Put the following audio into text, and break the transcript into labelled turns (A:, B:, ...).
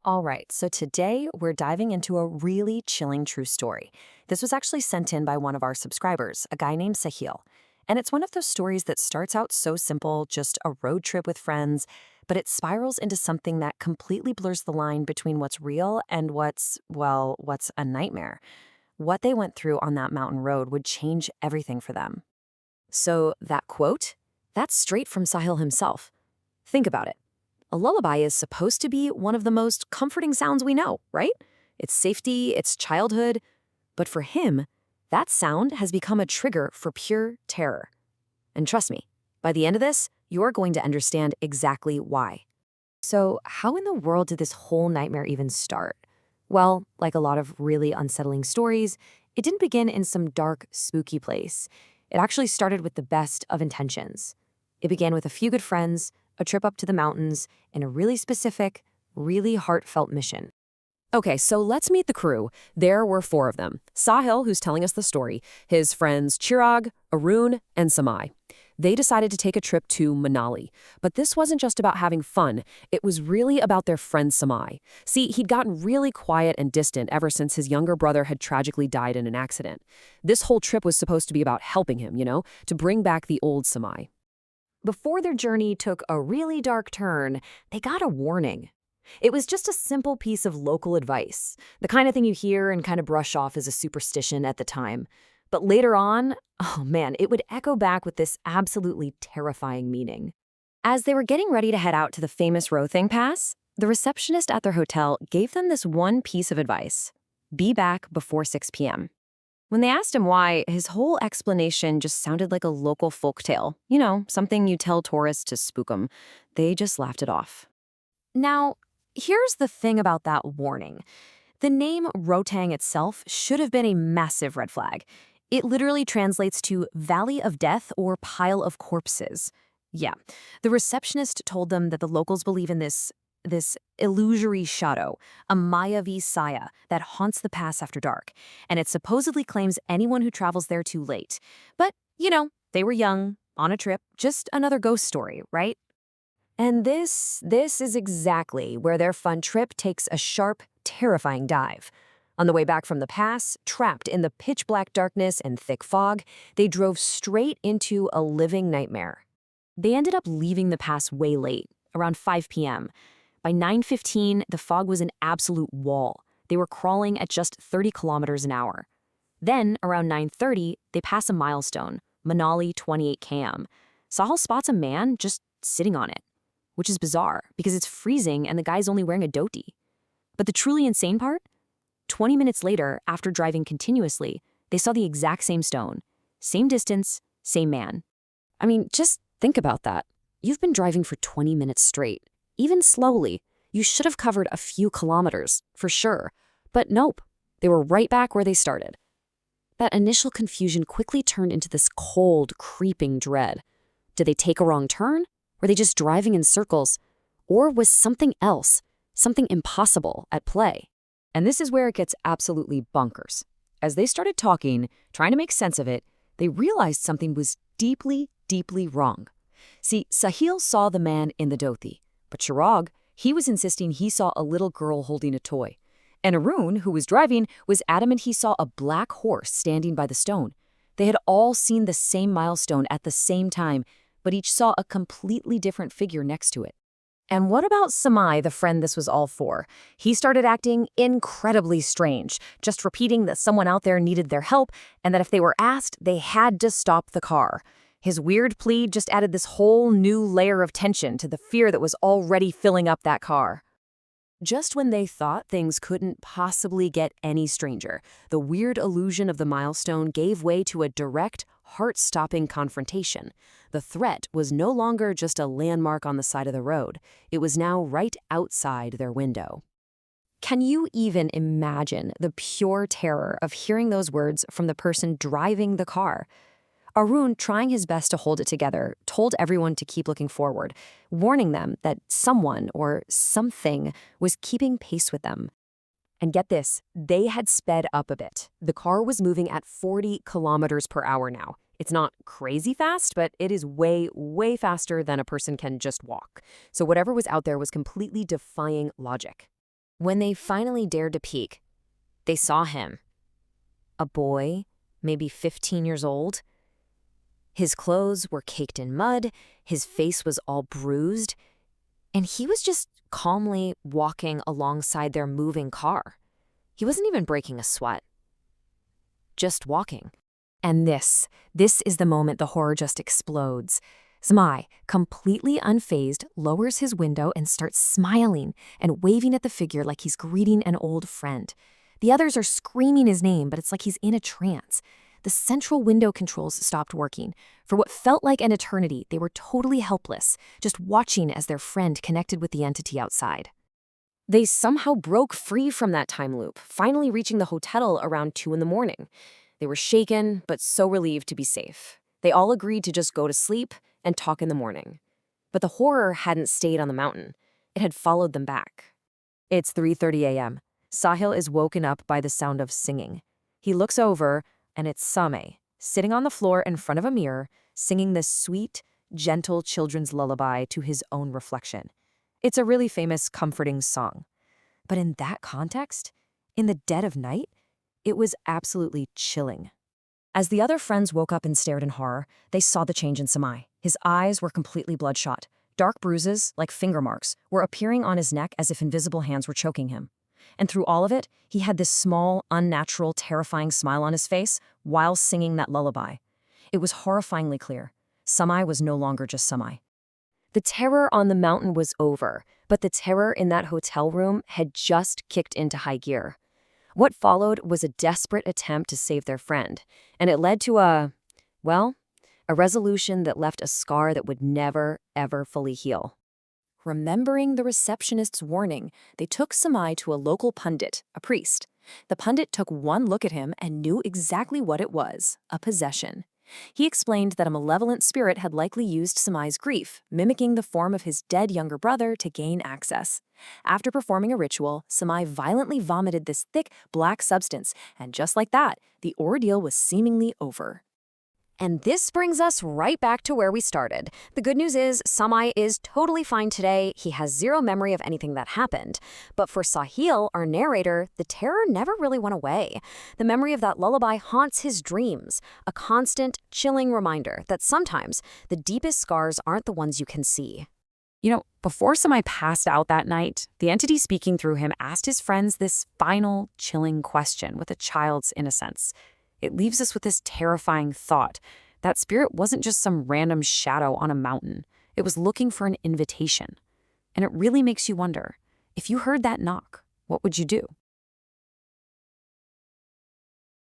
A: All right, so today we're diving into a really chilling true story. This was actually sent in by one of our subscribers, a guy named Sahil. And it's one of those stories that starts out so simple, just a road trip with friends, but it spirals into something that completely blurs the line between what's real and what's a nightmare. What they went through on that mountain road would change everything for them. So, that quote? That's straight from Sahil himself. Think about it. A lullaby is supposed to be one of the most comforting sounds we know, right? It's safety, it's childhood. But for him, that sound has become a trigger for pure terror. And trust me, by the end of this, you're going to understand exactly why. So, how in the world did this whole nightmare even start? Well, like a lot of really unsettling stories, it didn't begin in some dark, spooky place. It actually started with the best of intentions. It began with a few good friends, a trip up to the mountains, and a really specific, really heartfelt mission. Okay, so let's meet the crew. There were four of them. Sahil, who's telling us the story, his friends Chirag, Arun, and Samai. They decided to take a trip to Manali. But this wasn't just about having fun. It was really about their friend Samai. See, he'd gotten really quiet and distant ever since his younger brother had tragically died in an accident. This whole trip was supposed to be about helping him, to bring back the old Samai. Before their journey took a really dark turn, they got a warning. It was just a simple piece of local advice, the kind of thing you hear and kind of brush off as a superstition at the time. But later on, oh man, it would echo back with this absolutely terrifying meaning. As they were getting ready to head out to the famous Rothing Pass, the receptionist at their hotel gave them this one piece of advice: be back before 6 p.m. When they asked him why, his whole explanation just sounded like a local folktale. Something you tell tourists to spook them. They just laughed it off. Now, here's the thing about that warning. The name Rotang itself should have been a massive red flag. It literally translates to Valley of Death or Pile of Corpses. Yeah, the receptionist told them that the locals believe in this illusory shadow, a Mayavi saya that haunts the pass after dark, and it supposedly claims anyone who travels there too late. But, they were young, on a trip, just another ghost story, right? And this is exactly where their fun trip takes a sharp, terrifying dive. On the way back from the pass, trapped in the pitch-black darkness and thick fog, they drove straight into a living nightmare. They ended up leaving the pass way late, around 5 p.m., By 9:15, the fog was an absolute wall. They were crawling at just 30 kilometers an hour. Then, around 9:30, they pass a milestone, Manali 28 km. Sahil spots a man just sitting on it, which is bizarre because it's freezing and the guy's only wearing a dhoti. But the truly insane part? 20 minutes later, after driving continuously, they saw the exact same stone. Same distance, same man. I mean, just think about that. You've been driving for 20 minutes straight. Even slowly, you should have covered a few kilometers, for sure. But nope, they were right back where they started. That initial confusion quickly turned into this cold, creeping dread. Did they take a wrong turn? Were they just driving in circles? Or was something else, something impossible, at play? And this is where it gets absolutely bonkers. As they started talking, trying to make sense of it, they realized something was deeply, deeply wrong. See, Sahil saw the man in the dhoti. But Chirag, he was insisting he saw a little girl holding a toy. And Arun, who was driving, was adamant he saw a black horse standing by the stone. They had all seen the same milestone at the same time, but each saw a completely different figure next to it. And what about Samai, the friend this was all for? He started acting incredibly strange, just repeating that someone out there needed their help and that if they were asked, they had to stop the car. His weird plea just added this whole new layer of tension to the fear that was already filling up that car. Just when they thought things couldn't possibly get any stranger, the weird illusion of the milestone gave way to a direct, heart-stopping confrontation. The threat was no longer just a landmark on the side of the road. It was now right outside their window. Can you even imagine the pure terror of hearing those words from the person driving the car? Arun, trying his best to hold it together, told everyone to keep looking forward, warning them that someone or something was keeping pace with them. And get this, they had sped up a bit. The car was moving at 40 kilometers per hour now. It's not crazy fast, but it is way, way faster than a person can just walk. So whatever was out there was completely defying logic. When they finally dared to peek, they saw him. A boy, maybe 15 years old. His clothes were caked in mud, his face was all bruised, and he was just calmly walking alongside their moving car. He wasn't even breaking a sweat. Just walking. And this is the moment the horror just explodes. Samai, completely unfazed, lowers his window and starts smiling and waving at the figure like he's greeting an old friend. The others are screaming his name, but it's like he's in a trance. The central window controls stopped working. For what felt like an eternity, they were totally helpless, just watching as their friend connected with the entity outside. They somehow broke free from that time loop, finally reaching the hotel around 2 in the morning. They were shaken, but so relieved to be safe. They all agreed to just go to sleep and talk in the morning. But the horror hadn't stayed on the mountain. It had followed them back. It's 3:30 a.m. Sahil is woken up by the sound of singing. He looks over, and it's Samay, sitting on the floor in front of a mirror, singing this sweet, gentle children's lullaby to his own reflection. It's a really famous, comforting song. But in that context, in the dead of night, it was absolutely chilling. As the other friends woke up and stared in horror, they saw the change in Samai. His eyes were completely bloodshot. Dark bruises, like finger marks, were appearing on his neck as if invisible hands were choking him. And through all of it, he had this small, unnatural, terrifying smile on his face while singing that lullaby. It was horrifyingly clear. Samai was no longer just Samai. The terror on the mountain was over, but the terror in that hotel room had just kicked into high gear. What followed was a desperate attempt to save their friend, and it led to a resolution that left a scar that would never, ever fully heal. Remembering the receptionist's warning, they took Samai to a local pundit, a priest. The pundit took one look at him and knew exactly what it was, a possession. He explained that a malevolent spirit had likely used Samai's grief, mimicking the form of his dead younger brother to gain access. After performing a ritual, Samai violently vomited this thick, black substance, and just like that, the ordeal was seemingly over. And this brings us right back to where we started. The good news is Samai is totally fine today. He has zero memory of anything that happened. But for Sahil, our narrator, the terror never really went away. The memory of that lullaby haunts his dreams, a constant, chilling reminder that sometimes the deepest scars aren't the ones you can see. Before Samai passed out that night, the entity speaking through him asked his friends this final, chilling question with a child's innocence. It leaves us with this terrifying thought. That spirit wasn't just some random shadow on a mountain. It was looking for an invitation. And it really makes you wonder, if you heard that knock, what would you do?